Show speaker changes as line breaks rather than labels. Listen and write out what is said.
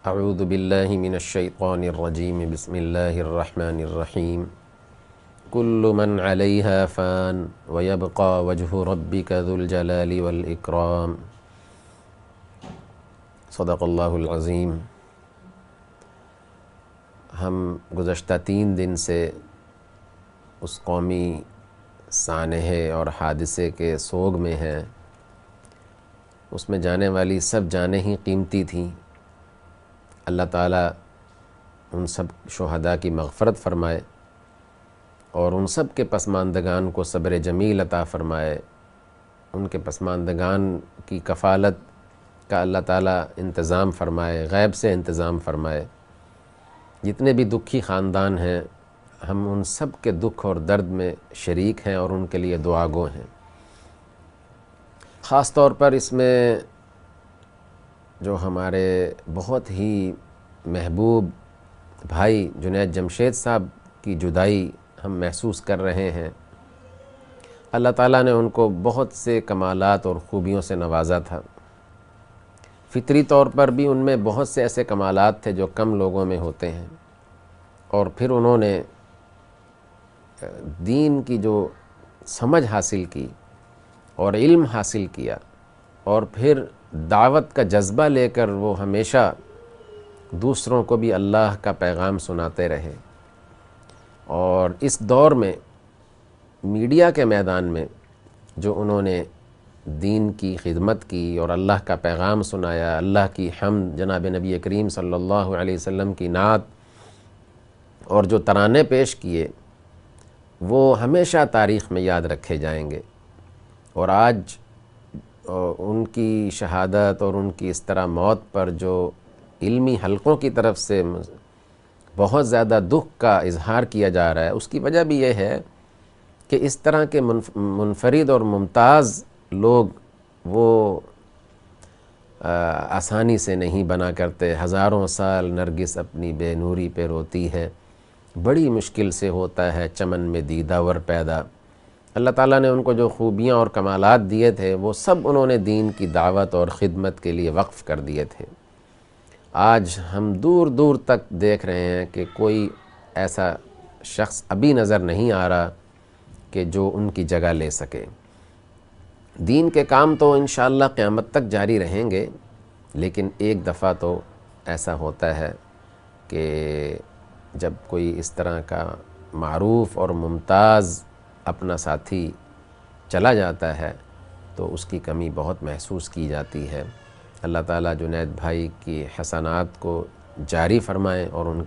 اعوذ باللہ من الشیطان الرجیم بسم اللہ الرحمن الرحیم کل من علیہا فان ویبقى وجہ ربک ذو الجلال والاکرام صدق اللہ العظیم۔ ہم گزشتہ 3 دن سے اس قومی سانحے اور حادثے کے سوگ میں ہیں۔ اس میں جانے والی سب جانیں ہی قیمتی تھیں۔ اللہ تعالیٰ ان سب شہداء کی مغفرت فرمائے اور ان سب کے پسماندگان کو صبر جمیل عطا فرمائے۔ ان کے پسماندگان کی کفالت کا اللہ تعالیٰ انتظام فرمائے، غیب سے انتظام فرمائے۔ جتنے بھی دکھی خاندان ہیں، ہم ان سب کے دکھ اور درد میں شریک ہیں اور ان کے لیے دعا گو ہیں۔ خاص طور پر اس میں جو ہمارے بہت ہی محبوب بھائی جنید جمشید صاحب کی جدائی ہم محسوس کر رہے ہیں۔ اللہ تعالیٰ نے ان کو بہت سے کمالات اور خوبیوں سے نوازا تھا۔ فطری طور پر بھی ان میں بہت سے ایسے کمالات تھے جو کم لوگوں میں ہوتے ہیں، اور پھر انہوں نے دین کی جو سمجھ حاصل کی اور علم حاصل کیا، اور پھر دعوت کا جذبہ لے کر وہ ہمیشہ دوسروں کو بھی اللہ کا پیغام سناتے رہے۔ اور اس دور میں میڈیا کے میدان میں جو انہوں نے دین کی خدمت کی اور اللہ کا پیغام سنایا، اللہ کی حمد، جناب نبی کریم صلی اللہ علیہ وسلم کی نعت اور جو ترانے پیش کیے، وہ ہمیشہ تاریخ میں یاد رکھے جائیں گے۔ اور آج ان کی شہادت اور ان کی اس طرح موت پر جو علمی حلقوں کی طرف سے بہت زیادہ دکھ کا اظہار کیا جا رہا ہے، اس کی وجہ بھی یہ ہے کہ اس طرح کے منفرد اور ممتاز لوگ وہ آسانی سے نہیں بنا کرتے۔ ہزاروں سال نرگس اپنی بے نوری پہ روتی ہے، بڑی مشکل سے ہوتا ہے چمن میں دیدہ ور پیدا۔ اللہ تعالیٰ نے ان کو جو خوبیاں اور کمالات دیے تھے، وہ سب انہوں نے دین کی دعوت اور خدمت کے لیے وقف کر دیے تھے۔ آج ہم دور دور تک دیکھ رہے ہیں کہ کوئی ایسا شخص ابھی نظر نہیں آ رہا کہ جو ان کی جگہ لے سکے۔ دین کے کام تو انشاءاللہ قیامت تک جاری رہیں گے، لیکن ایک دفعہ تو ایسا ہوتا ہے کہ جب کوئی اس طرح کا معروف اور ممتاز اپنا ساتھی چلا جاتا ہے تو اس کی کمی بہت محسوس کی جاتی ہے۔ اللہ تعالیٰ جنید بھائی کی حسنات کو جاری فرمائے اور ان کی